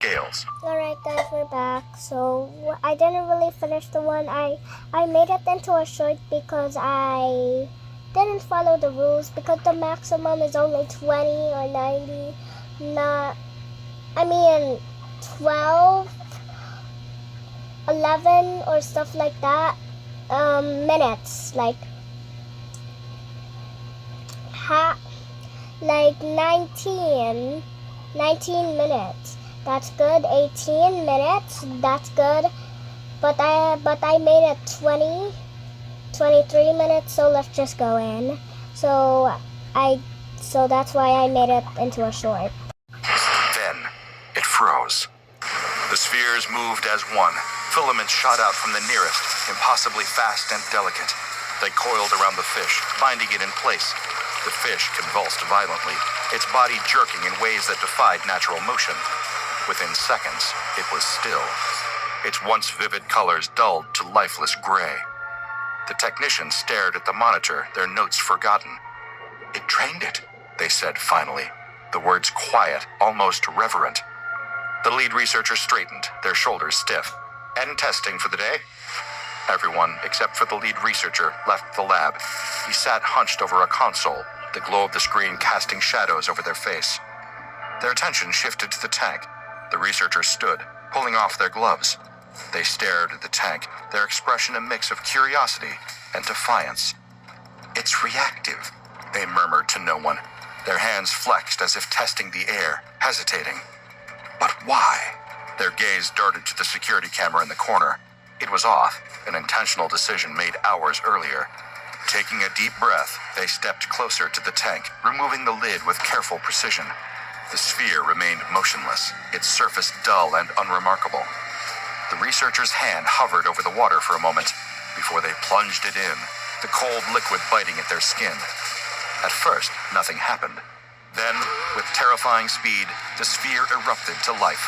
scales. Alright guys, we're back. So I didn't really finish the one. I made it into a short because I didn't follow the rules, because the maximum is only 20 or 90, not, 12, 11 or stuff like that, minutes, like 19 minutes. That's good. 18 minutes. That's good. But I made it 23 minutes, so let's just go in. So that's why I made it into a short. Then it froze. The spheres moved as one. Filaments shot out from the nearest, impossibly fast and delicate. They coiled around the fish, binding it in place. The fish convulsed violently, its body jerking in ways that defied natural motion. Within seconds, it was still. Its once vivid colors dulled to lifeless gray. The technicians stared at the monitor, their notes forgotten. "It drained it," they said finally, the words quiet, almost reverent. The lead researcher straightened, their shoulders stiff. "End testing for the day?" Everyone, except for the lead researcher, left the lab. He sat hunched over a console, the glow of the screen casting shadows over their face. Their attention shifted to the tank. The researchers stood, pulling off their gloves. They stared at the tank, their expression a mix of curiosity and defiance. "It's reactive," they murmured to no one. Their hands flexed as if testing the air, hesitating. But why? Their gaze darted to the security camera in the corner. It was off, an intentional decision made hours earlier. Taking a deep breath, they stepped closer to the tank, removing the lid with careful precision. The sphere remained motionless, its surface dull and unremarkable. The researcher's hand hovered over the water for a moment before they plunged it in, the cold liquid biting at their skin. At first, nothing happened. Then, with terrifying speed, the sphere erupted to life.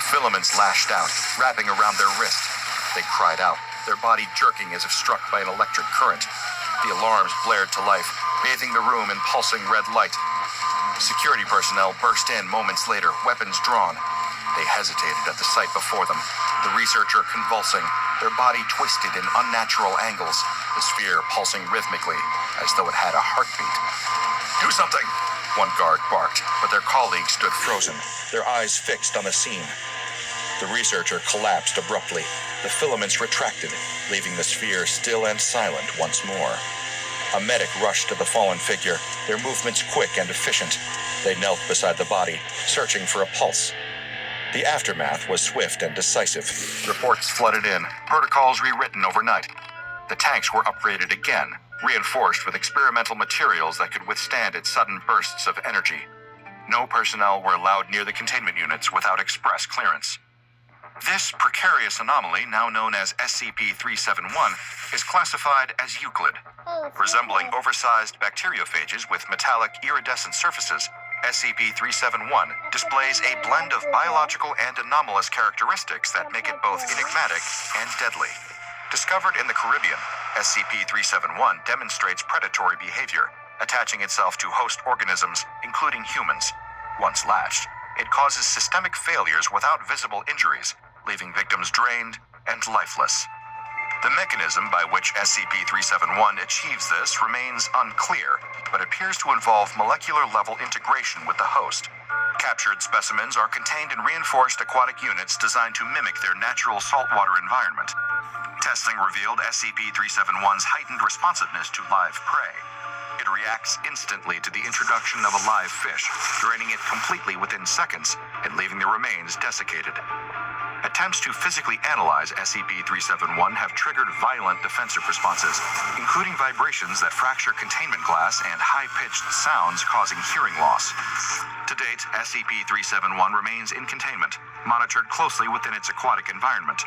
Filaments lashed out, wrapping around their wrist. They cried out, their body jerking as if struck by an electric current. The alarms blared to life, bathing the room in pulsing red light. Security personnel burst in moments later, weapons drawn. They hesitated at the sight before them, the researcher convulsing, their body twisted in unnatural angles, the sphere pulsing rhythmically, as though it had a heartbeat. "Do something!" one guard barked, but their colleagues stood frozen, their eyes fixed on the scene. The researcher collapsed abruptly. The filaments retracted, leaving the sphere still and silent once more. A medic rushed to the fallen figure, their movements quick and efficient. They knelt beside the body, searching for a pulse. The aftermath was swift and decisive. Reports flooded in, protocols rewritten overnight. The tanks were upgraded again, reinforced with experimental materials that could withstand its sudden bursts of energy. No personnel were allowed near the containment units without express clearance. This precarious anomaly, now known as SCP-371, is classified as Euclid. Resembling oversized bacteriophages with metallic iridescent surfaces, SCP-371 displays a blend of biological and anomalous characteristics that make it both enigmatic and deadly. Discovered in the Caribbean, SCP-371 demonstrates predatory behavior, attaching itself to host organisms, including humans. Once latched, it causes systemic failures without visible injuries, leaving victims drained and lifeless. The mechanism by which SCP-371 achieves this remains unclear, but appears to involve molecular-level integration with the host. Captured specimens are contained in reinforced aquatic units designed to mimic their natural saltwater environment. Testing revealed SCP-371's heightened responsiveness to live prey. It reacts instantly to the introduction of a live fish, draining it completely within seconds and leaving the remains desiccated. Attempts to physically analyze SCP-371 have triggered violent defensive responses, including vibrations that fracture containment glass and high-pitched sounds causing hearing loss. To date, SCP-371 remains in containment, monitored closely within its aquatic environment.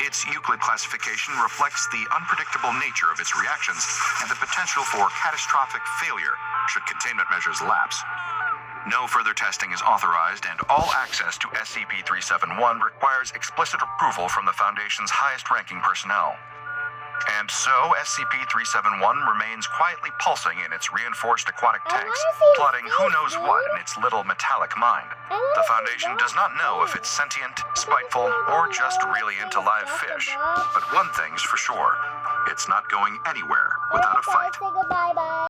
Its Euclid classification reflects the unpredictable nature of its reactions and the potential for catastrophic failure should containment measures lapse. No further testing is authorized, and all access to SCP-371 requires explicit approval from the Foundation's highest-ranking personnel. And so, SCP-371 remains quietly pulsing in its reinforced aquatic I tanks, wanna see plotting who fish, knows dude. what in its little metallic mind. I wanna The see Foundation does not know if it's sentient, spiteful, or just really into live fish. But one thing's for sure, it's not going anywhere without a fight. Say goodbye, bye.